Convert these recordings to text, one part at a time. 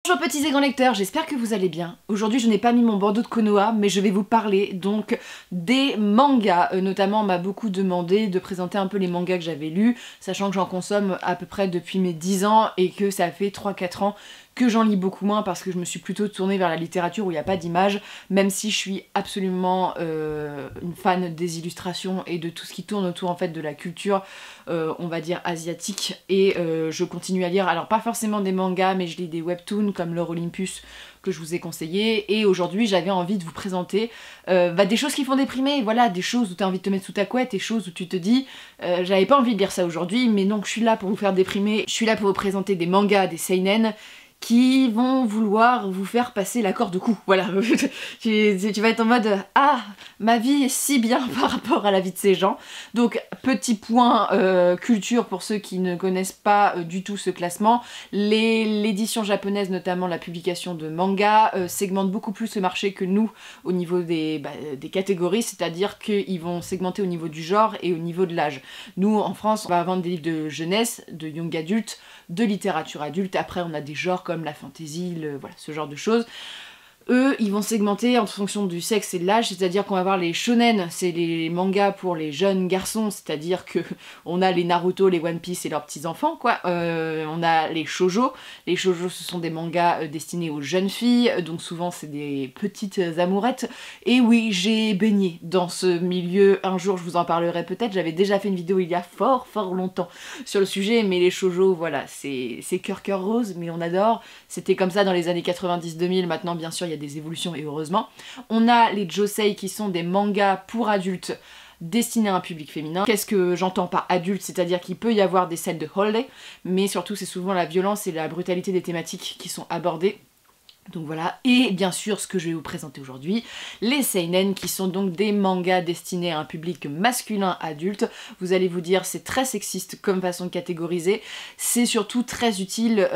Bonjour petits et grands lecteurs, j'espère que vous allez bien. Aujourd'hui je n'ai pas mis mon bandeau de Konoha, mais je vais vous parler donc des mangas. Notamment on m'a beaucoup demandé de présenter un peu les mangas que j'avais lus, sachant que j'en consomme à peu près depuis mes 10 ans et que ça fait 3-4 ans que j'en lis beaucoup moins parce que je me suis plutôt tournée vers la littérature où il n'y a pas d'image, même si je suis absolument une fan des illustrations et de tout ce qui tourne autour en fait de la culture, on va dire asiatique, et je continue à lire, alors pas forcément des mangas, mais je lis des webtoons comme Lore Olympus que je vous ai conseillé, et aujourd'hui j'avais envie de vous présenter des choses qui font déprimer, voilà, des choses où tu as envie de te mettre sous ta couette, des choses où tu te dis j'avais pas envie de lire ça aujourd'hui, mais donc je suis là pour vous faire déprimer, je suis là pour vous présenter des mangas, des seinen, qui vont vouloir vous faire passer la corde au cou, voilà. tu vas être en mode « Ah, ma vie est si bien par rapport à la vie de ces gens ». Donc, petit point culture pour ceux qui ne connaissent pas du tout ce classement. L'édition japonaise, notamment la publication de manga, segmente beaucoup plus le marché que nous au niveau des catégories, c'est-à-dire qu'ils vont segmenter au niveau du genre et au niveau de l'âge. Nous, en France, on va vendre des livres de jeunesse, de young adulte, de littérature adulte, après on a des genres comme la fantasy, voilà, ce genre de choses. Eux, ils vont segmenter en fonction du sexe et de l'âge, c'est-à-dire qu'on va avoir les shonen, c'est les mangas pour les jeunes garçons, c'est-à-dire que on a les Naruto, les One Piece et leurs petits-enfants, quoi. On a les shoujo. Les shoujo, ce sont des mangas destinés aux jeunes filles, donc souvent c'est des petites amourettes. Et oui, j'ai baigné dans ce milieu, un jour je vous en parlerai peut-être, j'avais déjà fait une vidéo il y a fort longtemps sur le sujet, mais les shoujo, voilà, c'est cœur rose, mais on adore. C'était comme ça dans les années 90-2000, maintenant bien sûr il y a des évolutions et heureusement. On a les josei qui sont des mangas pour adultes destinés à un public féminin. Qu'est-ce que j'entends par adulte? C'est-à-dire qu'il peut y avoir des scènes de holiday, mais surtout c'est souvent la violence et la brutalité des thématiques qui sont abordées. Donc voilà, et bien sûr ce que je vais vous présenter aujourd'hui, les seinen, qui sont donc des mangas destinés à un public masculin adulte. Vous allez vous dire c'est très sexiste comme façon de catégoriser, c'est surtout très utile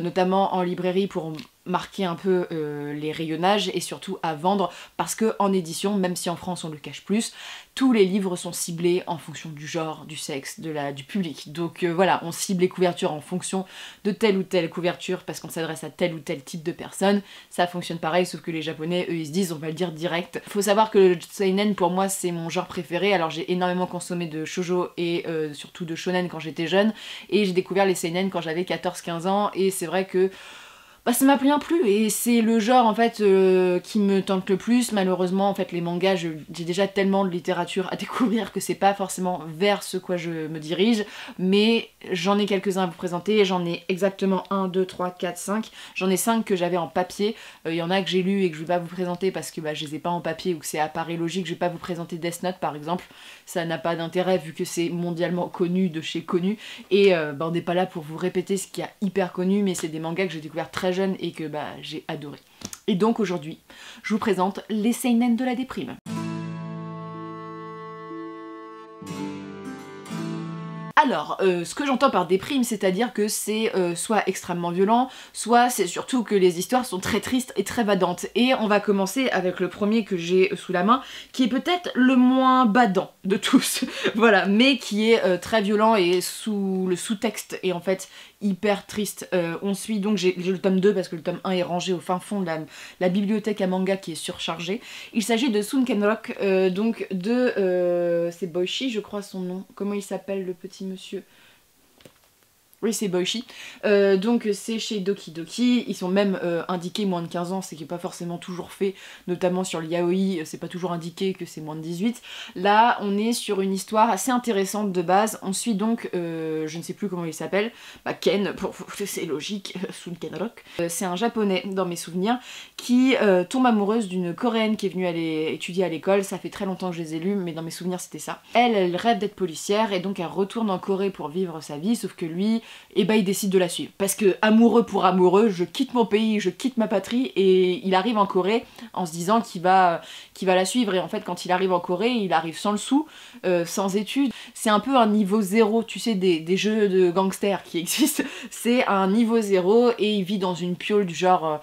notamment en librairie pour marquer un peu les rayonnages et surtout à vendre, parce que en édition, même si en France on le cache plus, tous les livres sont ciblés en fonction du genre, du sexe, du public. Donc voilà, on cible les couvertures en fonction de telle ou telle couverture parce qu'on s'adresse à tel ou tel type de personne. Ça fonctionne pareil, sauf que les japonais, eux, ils se disent on va le dire direct. Faut savoir que le seinen pour moi c'est mon genre préféré, alors j'ai énormément consommé de shoujo et surtout de shonen quand j'étais jeune, et j'ai découvert les seinen quand j'avais 14-15 ans, et c'est vrai que ça m'a bien plu, et c'est le genre en fait qui me tente le plus. Malheureusement en fait les mangas, j'ai déjà tellement de littérature à découvrir que c'est pas forcément vers ce quoi je me dirige, mais j'en ai quelques-uns à vous présenter. J'en ai exactement 1, 2, 3, 4, 5, j'en ai 5 que j'avais en papier. Il y en a que j'ai lu et que je vais pas vous présenter parce que je les ai pas en papier ou que c'est apparaît logique. Je vais pas vous présenter Death Note par exemple, ça n'a pas d'intérêt vu que c'est mondialement connu de chez connu, et on n'est pas là pour vous répéter ce qui est hyper connu, mais c'est des mangas que j'ai découvert très jeune et que j'ai adoré. Et donc aujourd'hui, je vous présente les seinen de la déprime. Alors, ce que j'entends par déprime, c'est-à-dire que c'est soit extrêmement violent, soit c'est surtout que les histoires sont très tristes et très badantes. Et on va commencer avec le premier que j'ai sous la main, qui est peut-être le moins badant de tous, voilà, mais qui est très violent, et le sous-texte est en fait hyper triste. On suit donc, j'ai le tome 2 parce que le tome 1 est rangé au fin fond de la bibliothèque à manga qui est surchargée. Il s'agit de Sunkenrock, donc de... c'est Boichi je crois son nom. Comment il s'appelle le petit monsieur? Oui, c'est Boichi. Donc c'est chez Doki Doki, ils sont même indiqués moins de 15 ans, c'est qui n'est pas forcément toujours fait, notamment sur le yaoi, c'est pas toujours indiqué que c'est moins de 18. Là, on est sur une histoire assez intéressante de base. On suit donc, je ne sais plus comment il s'appelle, Ken, c'est logique, Sunkenrock. C'est un japonais, dans mes souvenirs, qui tombe amoureuse d'une coréenne qui est venue aller étudier à l'école. Ça fait très longtemps que je les ai lus, mais dans mes souvenirs c'était ça. Elle rêve d'être policière, et donc elle retourne en Corée pour vivre sa vie, sauf que lui, et il décide de la suivre. Parce que amoureux pour amoureux, je quitte mon pays, je quitte ma patrie, et il arrive en Corée en se disant qu'il va la suivre, et en fait quand il arrive en Corée, il arrive sans le sou, sans études. C'est un peu un niveau zéro, tu sais, des jeux de gangsters qui existent. C'est un niveau zéro, et il vit dans une piole du genre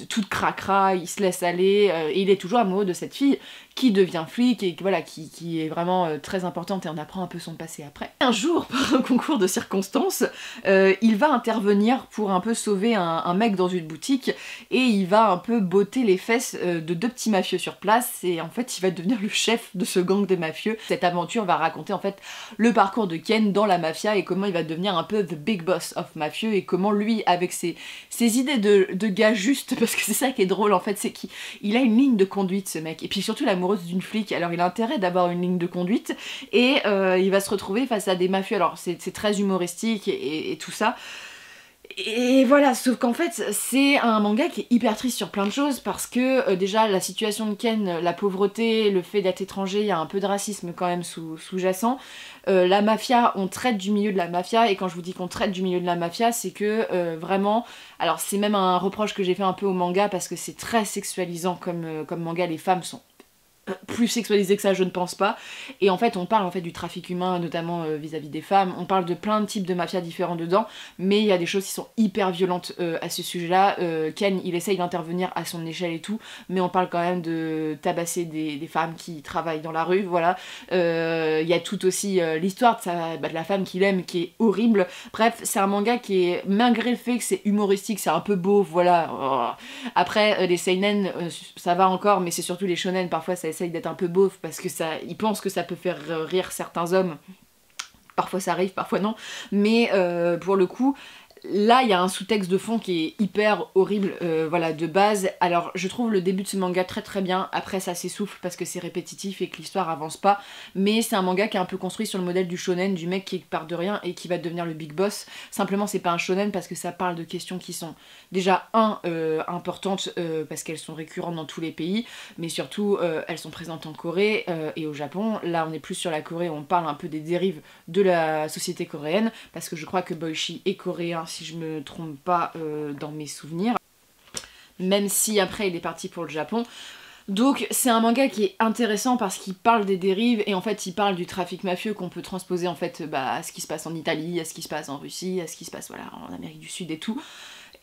toute cracra, il se laisse aller, et il est toujours amoureux de cette fille qui devient flic et voilà, qui est vraiment très importante, et on apprend un peu son passé après. Un jour, par un concours de circonstances, il va intervenir pour un peu sauver un mec dans une boutique et il va un peu botter les fesses de deux petits mafieux sur place et en fait il va devenir le chef de ce gang de mafieux. Cette aventure va raconter en fait le parcours de Ken dans la mafia et comment il va devenir un peu the big boss of mafieux et comment lui avec ses idées de gars juste, parce que c'est ça qui est drôle en fait, c'est qu'il a une ligne de conduite ce mec, et puis surtout l'amoureuse d'une flic, alors il a intérêt d'avoir une ligne de conduite et il va se retrouver face à des mafieux, alors c'est très humoristique et tout ça. Et voilà, sauf qu'en fait, c'est un manga qui est hyper triste sur plein de choses parce que déjà la situation de Ken, la pauvreté, le fait d'être étranger, il y a un peu de racisme quand même sous-jacent. La mafia, on traite du milieu de la mafia et quand je vous dis qu'on traite du milieu de la mafia, c'est que vraiment, alors c'est même un reproche que j'ai fait un peu au manga parce que c'est très sexualisant comme manga, les femmes sont plus sexualisé que ça, je ne pense pas. Et en fait, on parle en fait du trafic humain, notamment vis-à-vis des femmes. On parle de plein de types de mafias différents dedans, mais il y a des choses qui sont hyper violentes à ce sujet-là. Ken, il essaye d'intervenir à son échelle et tout, mais on parle quand même de tabasser des femmes qui travaillent dans la rue, voilà. Il y a tout aussi l'histoire de la femme qu'il aime, qui est horrible. Bref, c'est un manga qui est, malgré le fait que c'est humoristique, c'est un peu beau, voilà. Oh. Après, les seinen, ça va encore, mais c'est surtout les shonen, parfois ça essaye d'être un peu beauf parce que ils pensent que ça peut faire rire certains hommes. Parfois ça arrive, parfois non. Mais pour le coup, là, il y a un sous-texte de fond qui est hyper horrible, voilà, de base. Alors, je trouve le début de ce manga très très bien. Après, ça s'essouffle parce que c'est répétitif et que l'histoire avance pas. Mais c'est un manga qui est un peu construit sur le modèle du shonen, du mec qui part de rien et qui va devenir le big boss. Simplement, c'est pas un shonen parce que ça parle de questions qui sont déjà, importantes parce qu'elles sont récurrentes dans tous les pays, mais surtout, elles sont présentes en Corée et au Japon. Là, on est plus sur la Corée, où on parle un peu des dérives de la société coréenne, parce que je crois que Boichi est coréen, si je me trompe pas dans mes souvenirs, même si après il est parti pour le Japon. Donc c'est un manga qui est intéressant parce qu'il parle des dérives et en fait il parle du trafic mafieux qu'on peut transposer en fait à ce qui se passe en Italie, à ce qui se passe en Russie, à ce qui se passe voilà, en Amérique du Sud et tout.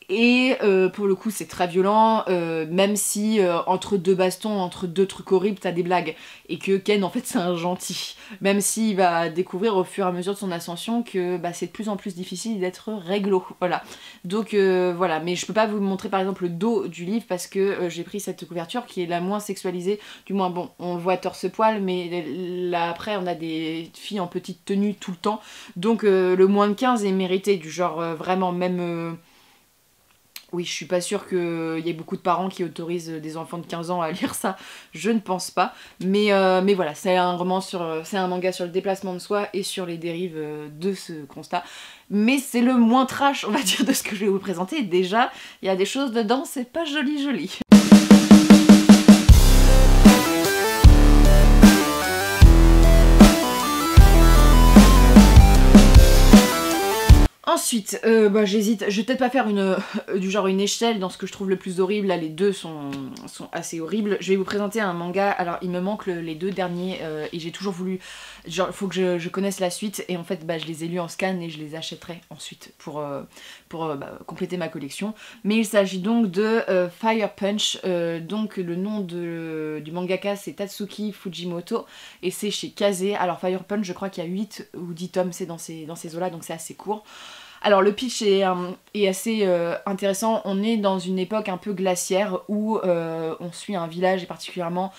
Et pour le coup c'est très violent, même si entre deux bastons, entre deux trucs horribles, t'as des blagues. Et que Ken en fait c'est un gentil. Même s'il va découvrir au fur et à mesure de son ascension que c'est de plus en plus difficile d'être réglo. Voilà. Donc voilà, mais je peux pas vous montrer par exemple le dos du livre parce que j'ai pris cette couverture qui est la moins sexualisée. Du moins bon, on le voit torse-poil, mais là après on a des filles en petite tenue tout le temps. Donc le moins de 15 est mérité, du genre vraiment même... Oui, je suis pas sûre qu'il y ait beaucoup de parents qui autorisent des enfants de 15 ans à lire ça, je ne pense pas. Mais voilà, c'est un manga sur le déplacement de soi et sur les dérives de ce constat. Mais c'est le moins trash, on va dire, de ce que je vais vous présenter. Déjà, il y a des choses dedans, c'est pas joli joli. Ensuite, j'hésite, je vais peut-être pas faire du genre une échelle dans ce que je trouve le plus horrible, là les deux sont assez horribles. Je vais vous présenter un manga, alors il me manque les deux derniers et j'ai toujours voulu, genre il faut que je connaisse la suite et en fait je les ai lus en scan et je les achèterai ensuite pour compléter ma collection. Mais il s'agit donc de Fire Punch, donc le nom du mangaka c'est Tatsuki Fujimoto et c'est chez Kaze. Alors Fire Punch je crois qu'il y a 8 ou 10 tomes, c'est dans ces eaux là donc c'est assez court. Alors le pitch est assez intéressant, on est dans une époque un peu glaciaire où on suit un village et particulièrement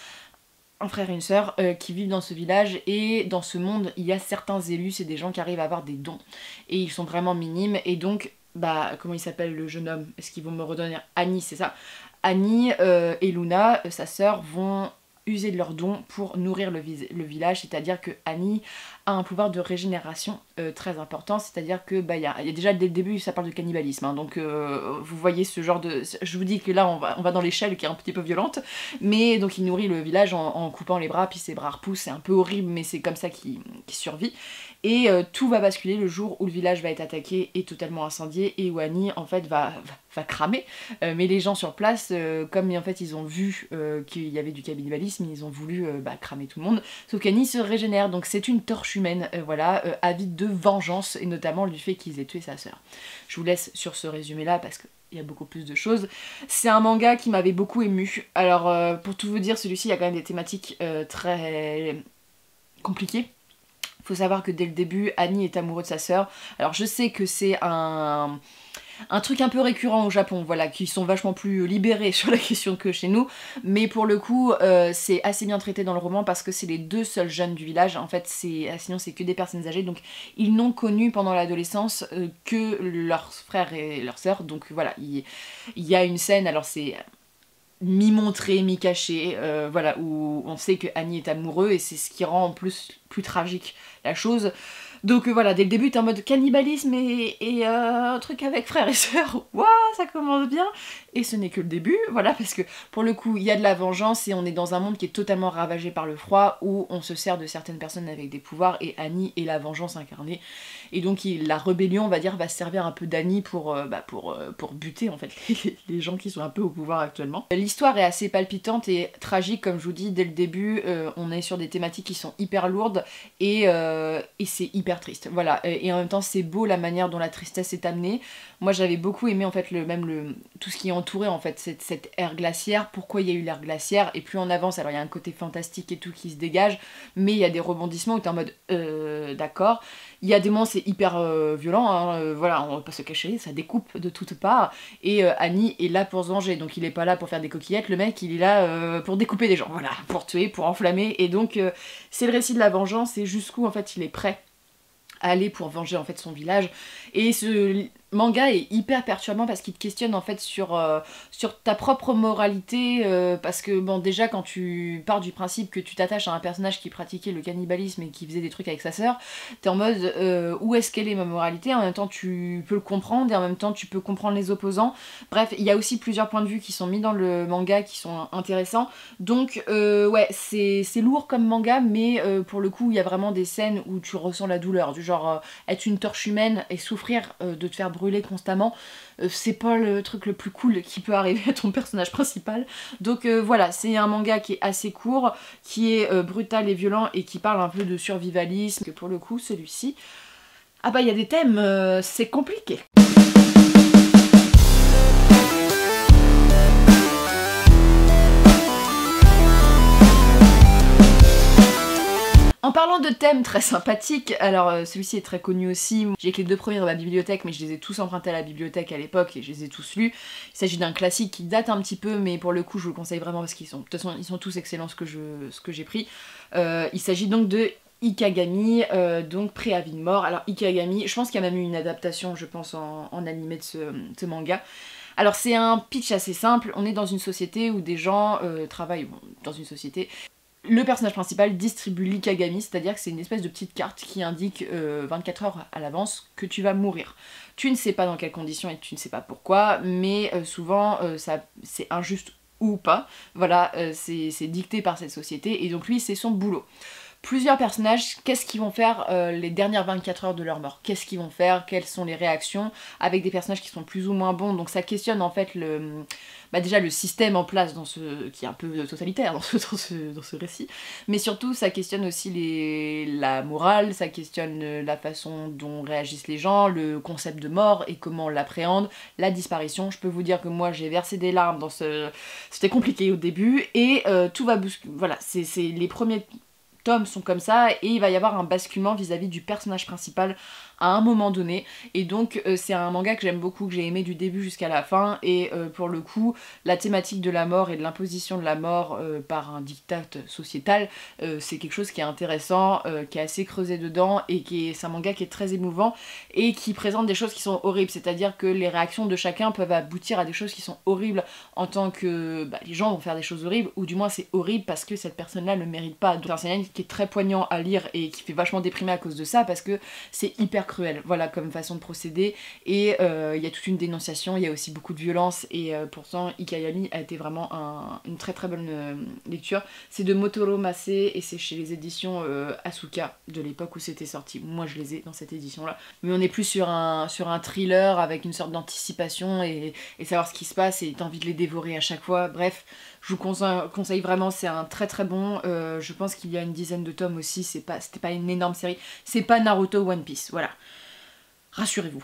un frère et une sœur qui vivent dans ce village et dans ce monde il y a certains élus, c'est des gens qui arrivent à avoir des dons et ils sont vraiment minimes et donc comment il s'appelle le jeune homme? Est-ce qu'ils vont me redonner? Annie, c'est ça. Annie et Luna, sa sœur, vont user de leurs dons pour nourrir le village, c'est-à-dire que Annie a un pouvoir de régénération très important, c'est-à-dire que y a déjà dès le début ça parle de cannibalisme, hein, donc vous voyez ce genre de... Je vous dis que là on va dans l'échelle qui est un petit peu violente, mais donc il nourrit le village en coupant les bras, puis ses bras repoussent, c'est un peu horrible mais c'est comme ça qu'il survit. Et tout va basculer le jour où le village va être attaqué et totalement incendié et où Annie en fait va cramer. Mais les gens sur place, comme en fait ils ont vu qu'il y avait du cannibalisme, ils ont voulu cramer tout le monde. Sauf qu'Annie se régénère, donc c'est une torche humaine, avide de vengeance et notamment du fait qu'ils aient tué sa sœur. Je vous laisse sur ce résumé là parce que il y a beaucoup plus de choses. C'est un manga qui m'avait beaucoup ému. Alors pour tout vous dire, celui-ci il y a quand même des thématiques très compliquées. Faut savoir que dès le début, Annie est amoureux de sa sœur. Alors je sais que c'est un truc un peu récurrent au Japon, voilà, qui sont vachement plus libérés sur la question que chez nous, mais pour le coup, c'est assez bien traité dans le roman parce que c'est les deux seuls jeunes du village, en fait, sinon c'est que des personnes âgées, donc ils n'ont connu pendant l'adolescence que leurs frères et leurs sœurs, donc voilà, il y a une scène, alors c'est mi-montré, mi-caché, voilà, où on sait que Annie est amoureux et c'est ce qui rend en plus tragique la chose. Donc voilà, dès le début t'es en mode cannibalisme et un truc avec frères et sœurs, waouh, ça commence bien. Et ce n'est que le début, voilà, parce que pour le coup il y a de la vengeance et on est dans un monde qui est totalement ravagé par le froid, où on se sert de certaines personnes avec des pouvoirs, et Annie est la vengeance incarnée. Et donc la rébellion, on va dire, va servir un peu d'Annie pour buter en fait les gens qui sont un peu au pouvoir actuellement. L'histoire est assez palpitante et tragique, comme je vous dis, dès le début, on est sur des thématiques qui sont hyper lourdes et c'est hyper triste. Voilà, et en même temps c'est beau la manière dont la tristesse est amenée. Moi j'avais beaucoup aimé en fait tout ce qui entourait en fait cette ère glaciaire, pourquoi il y a eu l'ère glaciaire, et plus on avance, alors il y a un côté fantastique et tout qui se dégage, mais il y a des rebondissements où t'es en mode d'accord. Il y a des moments c'est hyper violent, hein, voilà, on va pas se cacher, ça découpe de toutes parts, et Annie est là pour se venger, donc il est pas là pour faire des coquillettes, le mec il est là pour découper des gens, voilà, pour tuer, pour enflammer, et donc c'est le récit de la vengeance, et jusqu'où en fait il est prêt à aller pour venger en fait son village. Et ce manga est hyper perturbant parce qu'il te questionne en fait sur ta propre moralité, parce que bon, déjà quand tu pars du principe que tu t'attaches à un personnage qui pratiquait le cannibalisme et qui faisait des trucs avec sa sœur, t'es en mode où est-ce qu'elle est ma moralité, en même temps tu peux le comprendre et en même temps tu peux comprendre les opposants. Bref, il y a aussi plusieurs points de vue qui sont mis dans le manga qui sont intéressants, donc ouais, c'est lourd comme manga, mais pour le coup il y a vraiment des scènes où tu ressens la douleur, du genre être une torche humaine et souffrir de te faire brûler constamment, c'est pas le truc le plus cool qui peut arriver à ton personnage principal. Donc voilà, c'est un manga qui est assez court, qui est brutal et violent et qui parle un peu de survivalisme, que pour le coup celui-ci, ah bah il y a des thèmes, c'est compliqué. En parlant de thèmes très sympathiques, alors celui-ci est très connu aussi, j'ai que les deux premiers dans ma bibliothèque, mais je les ai tous empruntés à la bibliothèque à l'époque et je les ai tous lus. Il s'agit d'un classique qui date un petit peu, mais pour le coup je vous le conseille vraiment parce qu'ils sont, de toute façon ils sont tous excellents ce que j'ai pris. Il s'agit donc de Ikagami, donc Préavis de mort. Alors Ikagami, je pense qu'il y a même eu une adaptation, je pense, en animé de ce manga. Alors c'est un pitch assez simple, on est dans une société où des gens travaillent dans une société. Le personnage principal distribue l'Ikagami, c'est-à-dire que c'est une espèce de petite carte qui indique 24 heures à l'avance que tu vas mourir. Tu ne sais pas dans quelles conditions et tu ne sais pas pourquoi, mais souvent c'est injuste ou pas. Voilà, c'est dicté par cette société et donc lui c'est son boulot. Plusieurs personnages, qu'est-ce qu'ils vont faire les dernières 24 heures de leur mort? Qu'est-ce qu'ils vont faire? Quelles sont les réactions? Avec des personnages qui sont plus ou moins bons, donc ça questionne en fait déjà le système en place qui est un peu totalitaire dans ce récit, mais surtout ça questionne aussi la morale, ça questionne la façon dont réagissent les gens, le concept de mort et comment on l'appréhende, la disparition. Je peux vous dire que moi j'ai versé des larmes dans c'était compliqué au début et tout va bousculer, voilà, c'est les premiers tomes sont comme ça et il va y avoir un basculement vis-à-vis du personnage principal à un moment donné, et donc c'est un manga que j'aime beaucoup, que j'ai aimé du début jusqu'à la fin, et pour le coup la thématique de la mort et de l'imposition de la mort par un diktat sociétal, c'est quelque chose qui est intéressant, qui est assez creusé dedans, et c'est un manga qui est très émouvant et qui présente des choses qui sont horribles, c'est-à-dire que les réactions de chacun peuvent aboutir à des choses qui sont horribles en tant que les gens vont faire des choses horribles, ou du moins c'est horrible parce que cette personne-là ne le mérite pas. Donc c'est un anime qui est très poignant à lire et qui fait vachement déprimer à cause de ça, parce que c'est hyper cruel, voilà, comme façon de procéder, et il y a toute une dénonciation, il y a aussi beaucoup de violence, et pourtant Ikagami a été vraiment une très très bonne lecture. C'est de Motoro Mase et c'est chez les éditions Asuka de l'époque où c'était sorti. Moi je les ai dans cette édition là, mais on est plus sur un thriller avec une sorte d'anticipation et savoir ce qui se passe et t'as envie de les dévorer à chaque fois. Bref, je vous conseille vraiment, c'est un très très bon, je pense qu'il y a une dizaine de tomes aussi, c'était pas une énorme série, c'est pas Naruto One Piece, voilà. Rassurez-vous.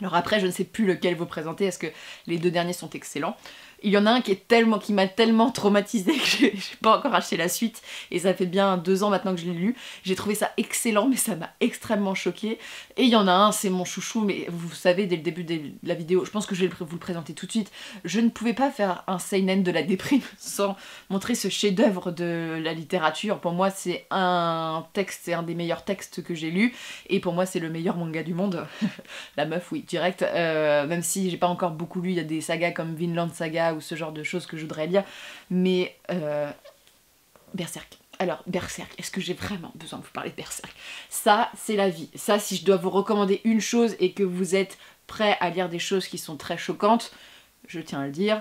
Alors après, je ne sais plus lequel vous présenter, parce que les 2 derniers sont excellents. Il y en a un qui m'a tellement traumatisée que j'ai pas encore acheté la suite, et ça fait bien 2 ans maintenant que je l'ai lu. J'ai trouvé ça excellent, mais ça m'a extrêmement choquée. Et il y en a un, c'est mon chouchou, mais vous savez dès le début de la vidéo, je pense que je vais vous le présenter tout de suite, je ne pouvais pas faire un seinen de la déprime sans montrer ce chef-d'œuvre de la littérature. Pour moi, c'est un texte, c'est un des meilleurs textes que j'ai lu, et pour moi, c'est le meilleur manga du monde. La meuf, oui, direct. Même si j'ai pas encore beaucoup lu, il y a des sagas comme Vinland Saga ou ce genre de choses que je voudrais lire, mais Berserk. Alors, Berserk, est-ce que j'ai vraiment besoin de vous parler de Berserk? Ça, c'est la vie. Ça, si je dois vous recommander une chose et que vous êtes prêt à lire des choses qui sont très choquantes, je tiens à le dire,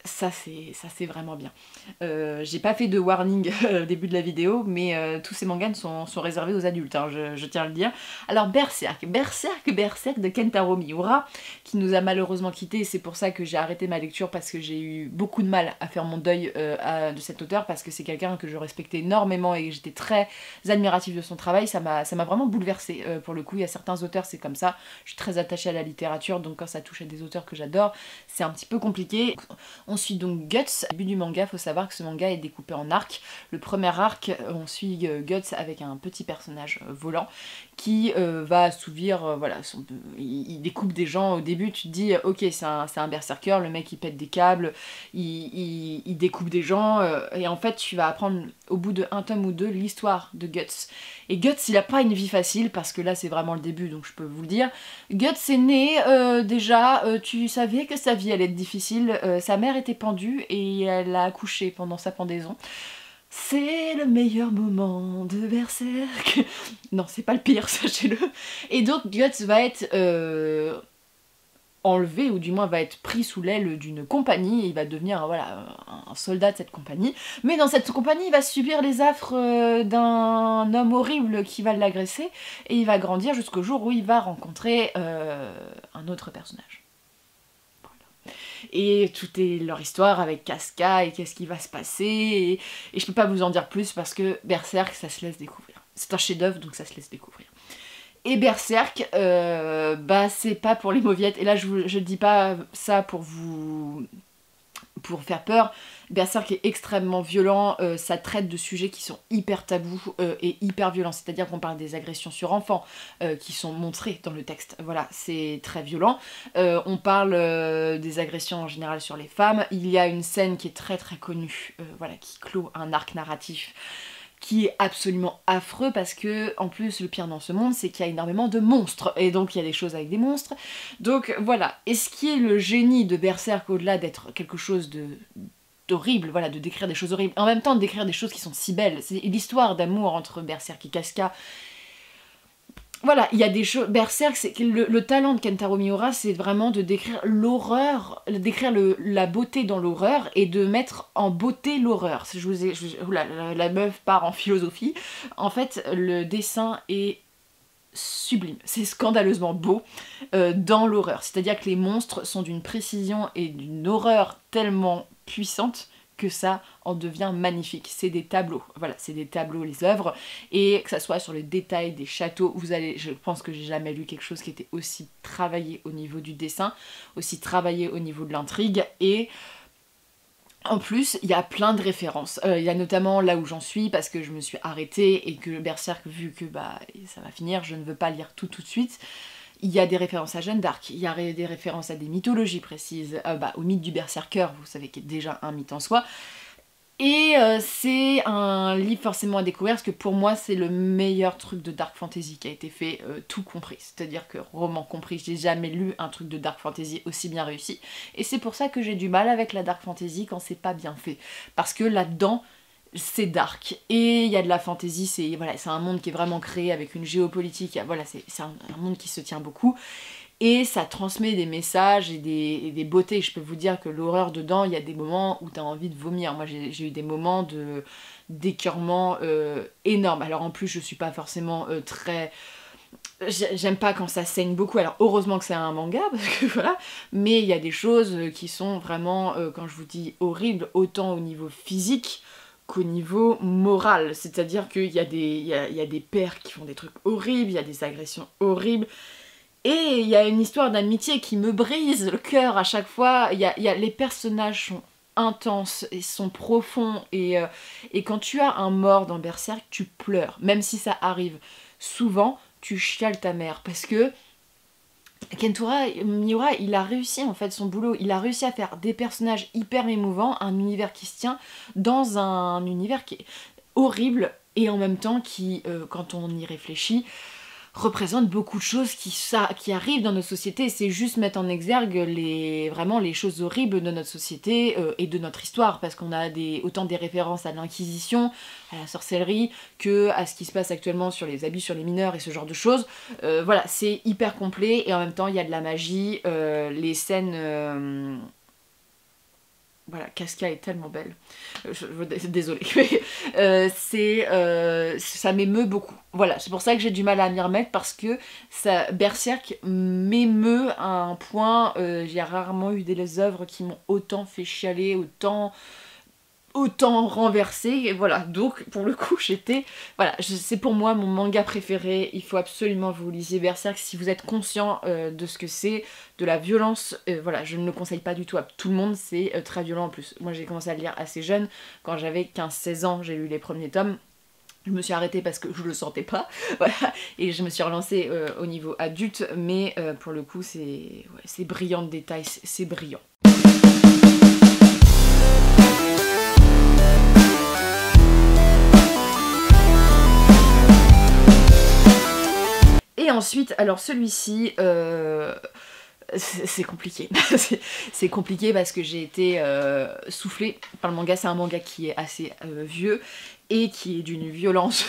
ça c'est vraiment bien. J'ai pas fait de warning au début de la vidéo, mais tous ces mangas sont réservés aux adultes, hein, je tiens à le dire. Alors Berserk de Kentaro Miura, qui nous a malheureusement quittés, c'est pour ça que j'ai arrêté ma lecture, parce que j'ai eu beaucoup de mal à faire mon deuil de cet auteur, parce que c'est quelqu'un que je respectais énormément et j'étais très admirative de son travail. Ça m'a vraiment bouleversée. Pour le coup, il y a certains auteurs, c'est comme ça. Je suis très attachée à la littérature, donc quand ça touche à des auteurs que j'adore, c'est un petit peu compliqué. On suit donc Guts. Au début du manga, il faut savoir que ce manga est découpé en arcs. Le premier arc, on suit Guts avec un petit personnage volant qui va assouvir, voilà, il découpe des gens. Au début, tu te dis, ok, c'est un berserker, le mec il pète des câbles, il découpe des gens, et en fait, tu vas apprendre au bout de 1 tome ou 2 l'histoire de Guts. Et Guts, il a pas une vie facile, parce que là, c'est vraiment le début, donc je peux vous le dire. Guts est né, déjà, tu savais que sa vie allait être difficile, sa mère était pendue, et elle a accouché pendant sa pendaison. C'est le meilleur moment de Berserk. Non, c'est pas le pire, sachez-le. Et donc Guts va être enlevé, ou du moins va être pris sous l'aile d'une compagnie, et il va devenir voilà, un soldat de cette compagnie. Mais dans cette compagnie, il va subir les affres d'un homme horrible qui va l'agresser, et il va grandir jusqu'au jour où il va rencontrer un autre personnage. Et tout est leur histoire avec Casca et qu'est-ce qui va se passer, et je peux pas vous en dire plus parce que Berserk, ça se laisse découvrir. C'est un chef-d'œuvre, donc ça se laisse découvrir. Et Berserk, bah c'est pas pour les mauviettes, et là je dis pas ça pour faire peur. Berserk est extrêmement violent, ça traite de sujets qui sont hyper tabous et hyper violents, c'est-à-dire qu'on parle des agressions sur enfants qui sont montrées dans le texte, voilà, c'est très violent. On parle des agressions en général sur les femmes. Il y a une scène qui est très très connue, voilà, qui clôt un arc narratif qui est absolument affreux, parce que en plus le pire dans ce monde c'est qu'il y a énormément de monstres, et donc il y a des choses avec des monstres, donc voilà. Et ce qui est le génie de Berserk, au-delà d'être quelque chose d'horrible, voilà, de décrire des choses horribles, en même temps de décrire des choses qui sont si belles, c'est l'histoire d'amour entre Berserk et Casca. Voilà, il y a des choses... Berserk, c'est le talent de Kentaro Miura, c'est vraiment de décrire l'horreur, décrire la beauté dans l'horreur, et de mettre en beauté l'horreur. Oula, la meuf part en philosophie. En fait, le dessin est sublime, c'est scandaleusement beau dans l'horreur. C'est-à-dire que les monstres sont d'une précision et d'une horreur tellement puissante que ça en devient magnifique. C'est des tableaux, voilà, c'est des tableaux, les œuvres, et que ça soit sur les détails des châteaux, je pense que j'ai jamais lu quelque chose qui était aussi travaillé au niveau du dessin, aussi travaillé au niveau de l'intrigue, et en plus, il y a plein de références. Il y a notamment là où j'en suis, parce que je me suis arrêtée, et que Berserk, vu que bah ça va finir, je ne veux pas lire tout de suite. Il y a des références à Jeanne d'Arc, il y a des références à des mythologies précises, au mythe du berserker, vous savez, qui est déjà un mythe en soi. Et c'est un livre forcément à découvrir, parce que pour moi c'est le meilleur truc de dark fantasy qui a été fait, tout compris. C'est-à-dire que roman compris, j'ai jamais lu un truc de dark fantasy aussi bien réussi. Et c'est pour ça que j'ai du mal avec la dark fantasy quand c'est pas bien fait. Parce que là-dedans, c'est dark, et il y a de la fantasy, c'est voilà, un monde qui est vraiment créé avec une géopolitique, voilà, c'est un monde qui se tient beaucoup, et ça transmet des messages et des beautés. Je peux vous dire que l'horreur dedans, il y a des moments où t'as envie de vomir. Moi j'ai eu des moments d'écœurement énormes. Alors en plus je suis pas forcément très... J'aime pas quand ça saigne beaucoup, alors heureusement que c'est un manga, parce que voilà, mais il y a des choses qui sont vraiment, quand je vous dis horribles, autant au niveau physique qu'au niveau moral. C'est-à-dire qu'il y a des pères qui font des trucs horribles, il y a des agressions horribles, Et il y a une histoire d'amitié qui me brise le cœur à chaque fois. Les personnages sont intenses et sont profonds et quand tu as un mort dans Berserk, tu pleures, même si ça arrive souvent, tu chiales ta mère parce que Kentura Miura, il a réussi en fait son boulot, il a réussi à faire des personnages hyper émouvants, un univers qui se tient dans un univers qui est horrible et en même temps qui, quand on y réfléchit, représente beaucoup de choses qui arrivent dans notre société. C'est juste mettre en exergue vraiment les choses horribles de notre société et de notre histoire, parce qu'on a autant des références à l'Inquisition, à la sorcellerie, que à ce qui se passe actuellement sur les abus sur les mineurs et ce genre de choses. Voilà, c'est hyper complet et en même temps il y a de la magie, les scènes... Voilà, Casca est tellement belle. Désolée. Ça m'émeut beaucoup. Voilà, c'est pour ça que j'ai du mal à m'y remettre parce que Berserk m'émeut à un point. J'ai rarement eu des œuvres qui m'ont autant fait chialer, autant renversé, et voilà, donc pour le coup j'étais, voilà, c'est pour moi mon manga préféré, il faut absolument vous lisiez Berserk si vous êtes conscient de ce que c'est, de la violence, voilà, je ne le conseille pas du tout à tout le monde, c'est très violent en plus. Moi j'ai commencé à le lire assez jeune, quand j'avais 15-16 ans, j'ai lu les premiers tomes. Je me suis arrêtée parce que je le sentais pas, voilà, et je me suis relancée au niveau adulte, mais pour le coup c'est brillant de détails, c'est brillant. Et ensuite, alors celui-ci, c'est compliqué. C'est compliqué parce que j'ai été soufflée par le manga. C'est un manga qui est assez vieux et qui est d'une violence.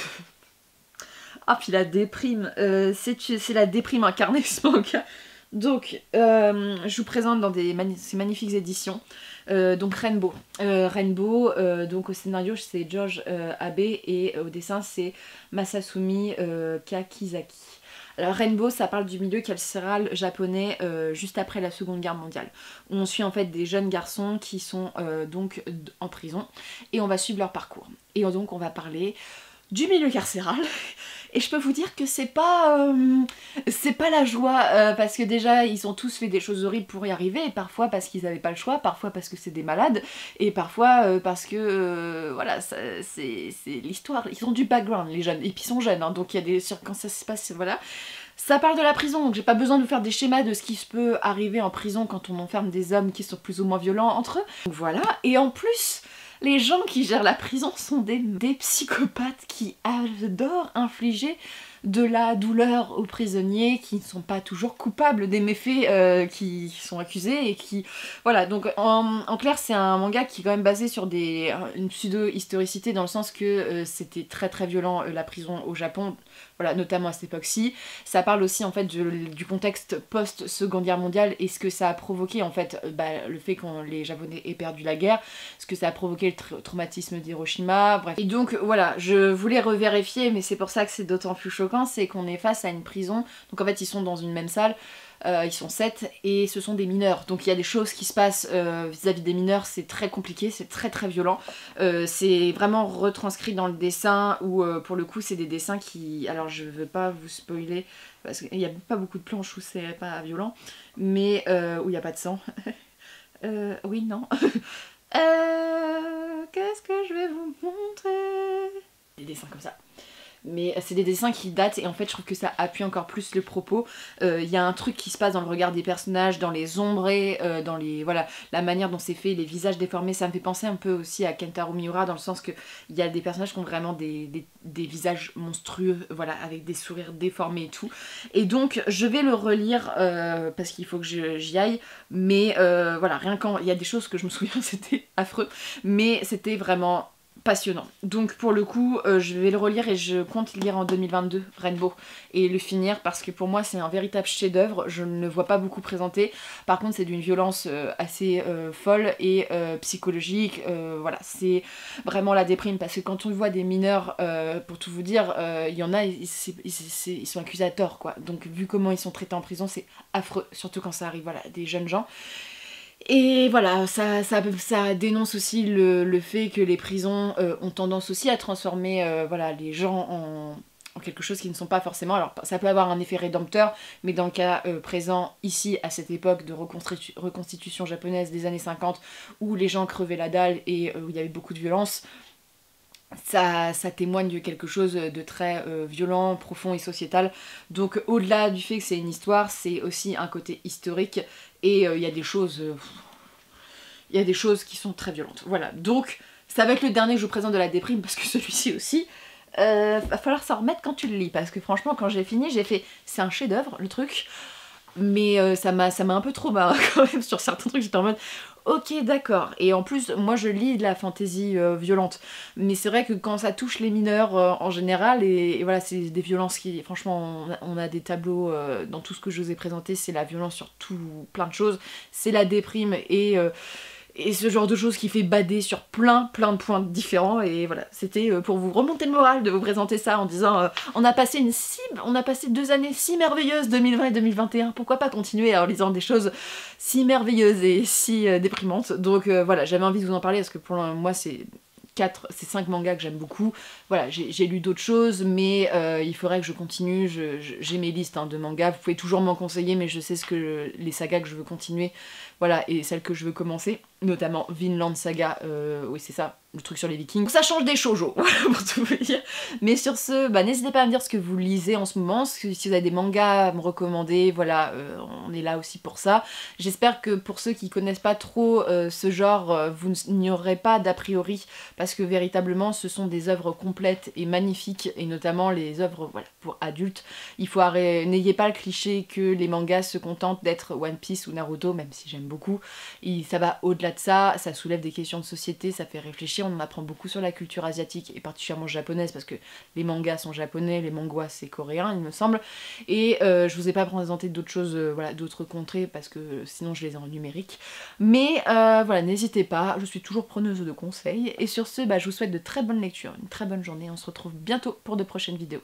Ah, puis la déprime. C'est la déprime incarnée ce manga. Donc, je vous présente dans ces magnifiques éditions. Donc Rainbow. Donc au scénario c'est George Abe et au dessin c'est Masasumi Kakizaki. Alors Rainbow, ça parle du milieu carcéral japonais juste après la Seconde Guerre mondiale. Où on suit en fait des jeunes garçons qui sont donc en prison et on va suivre leur parcours. Et donc on va parler du milieu carcéral. Et je peux vous dire que c'est pas la joie, parce que déjà ils ont tous fait des choses horribles pour y arriver, et parfois parce qu'ils n'avaient pas le choix, parfois parce que c'est des malades, et parfois parce que voilà, c'est l'histoire, ils ont du background les jeunes, et puis ils sont jeunes, hein, donc il y a des quand ça se passe, voilà. Ça parle de la prison, donc j'ai pas besoin de vous faire des schémas de ce qui peut arriver en prison quand on enferme des hommes qui sont plus ou moins violents entre eux. Donc voilà, et en plus... Les gens qui gèrent la prison sont des psychopathes qui adorent infliger de la douleur aux prisonniers qui ne sont pas toujours coupables des méfaits qui sont accusés et qui... Voilà, donc en clair c'est un manga qui est quand même basé sur une pseudo-historicité dans le sens que c'était très très violent la prison au Japon, voilà, notamment à cette époque-ci. Ça parle aussi en fait du contexte post-Seconde Guerre mondiale et ce que ça a provoqué en fait, le fait que les Japonais aient perdu la guerre, ce que ça a provoqué le traumatisme d'Hiroshima, bref. Et donc voilà, je voulais revérifier, mais c'est pour ça que c'est d'autant plus choquant, c'est qu'on est face à une prison, donc en fait ils sont dans une même salle, ils sont 7 et ce sont des mineurs, donc il y a des choses qui se passent vis-à-vis des mineurs, c'est très compliqué, c'est très très violent, c'est vraiment retranscrit dans le dessin où pour le coup c'est des dessins qui, alors je veux pas vous spoiler parce qu'il n'y a pas beaucoup de planches où c'est pas violent, mais où il n'y a pas de sang. Oui, non. Qu'est-ce que je vais vous montrer? Des dessins comme ça. Mais c'est des dessins qui datent et en fait je trouve que ça appuie encore plus le propos. Il y a un truc qui se passe dans le regard des personnages, dans les ombrés, dans les, voilà, la manière dont c'est fait, les visages déformés. Ça me fait penser un peu aussi à Kentaro Miura dans le sens que il y a des personnages qui ont vraiment des visages monstrueux, voilà, avec des sourires déformés et tout. Et donc je vais le relire parce qu'il faut que j'y aille. Mais voilà, rien quand il y a des choses que je me souviens c'était affreux, mais c'était vraiment passionnant. Donc pour le coup, je vais le relire et je compte le lire en 2022, Rainbow, et le finir parce que pour moi c'est un véritable chef-d'œuvre. Je ne le vois pas beaucoup présenté. Par contre, c'est d'une violence assez folle et psychologique. Voilà, c'est vraiment la déprime parce que quand on voit des mineurs, pour tout vous dire, il y en a, ils sont accusés à tort, quoi. Donc vu comment ils sont traités en prison, c'est affreux, surtout quand ça arrive, voilà, des jeunes gens. Et voilà, ça dénonce aussi le fait que les prisons ont tendance aussi à transformer voilà, les gens en quelque chose qui ne sont pas forcément... Alors ça peut avoir un effet rédempteur, mais dans le cas présent ici, à cette époque de reconstitution japonaise des années 50, où les gens crevaient la dalle et où il y avait beaucoup de violence, ça témoigne de quelque chose de très violent, profond et sociétal. Donc au-delà du fait que c'est une histoire, c'est aussi un côté historique, et il y a des choses... il y a des choses qui sont très violentes. Voilà, donc ça va être le dernier que je vous présente de la déprime, parce que celui-ci aussi... va falloir s'en remettre quand tu le lis, parce que franchement quand j'ai fini j'ai fait c'est un chef-d'œuvre le truc, mais ça m'a un peu trop marre quand même sur certains trucs. J'étais en mode ok d'accord, et en plus moi je lis de la fantaisie violente, mais c'est vrai que quand ça touche les mineurs en général, et voilà, c'est des violences qui franchement on a des tableaux dans tout ce que je vous ai présenté, c'est la violence sur tout plein de choses, c'est la déprime et ce genre de choses qui fait bader sur plein de points différents. Et voilà, c'était pour vous remonter le moral de vous présenter ça en disant on a passé 2 années si merveilleuses, 2020 et 2021, pourquoi pas continuer en lisant des choses si merveilleuses et si déprimantes. Donc voilà, j'avais envie de vous en parler parce que pour moi c'est 5 mangas que j'aime beaucoup. Voilà, j'ai lu d'autres choses, mais il faudrait que je continue. J'ai mes listes de mangas, vous pouvez toujours m'en conseiller, mais je sais les sagas que je veux continuer, voilà, et celles que je veux commencer, notamment Vinland Saga, oui c'est ça, le truc sur les vikings. Ça change des shoujo, pour tout vous dire. Mais sur ce, n'hésitez pas à me dire ce que vous lisez en ce moment, si vous avez des mangas à me recommander, voilà, on est là aussi pour ça. J'espère que pour ceux qui connaissent pas trop ce genre, vous n'ignorerez pas d'a priori, parce que véritablement ce sont des œuvres complètes et magnifiques, et notamment les œuvres voilà, pour adultes. Il faut n'ayez pas le cliché que les mangas se contentent d'être One Piece ou Naruto, même si j'aime beaucoup. Et ça va au-delà de ça soulève des questions de société, ça fait réfléchir, on en apprend beaucoup sur la culture asiatique et particulièrement japonaise, parce que les mangas sont japonais, les manhwas c'est coréen il me semble, et je vous ai pas présenté d'autres choses, voilà, d'autres contrées, parce que sinon je les ai en numérique. Mais voilà, n'hésitez pas, je suis toujours preneuse de conseils, et sur ce, je vous souhaite de très bonnes lectures, une très bonne journée, on se retrouve bientôt pour de prochaines vidéos.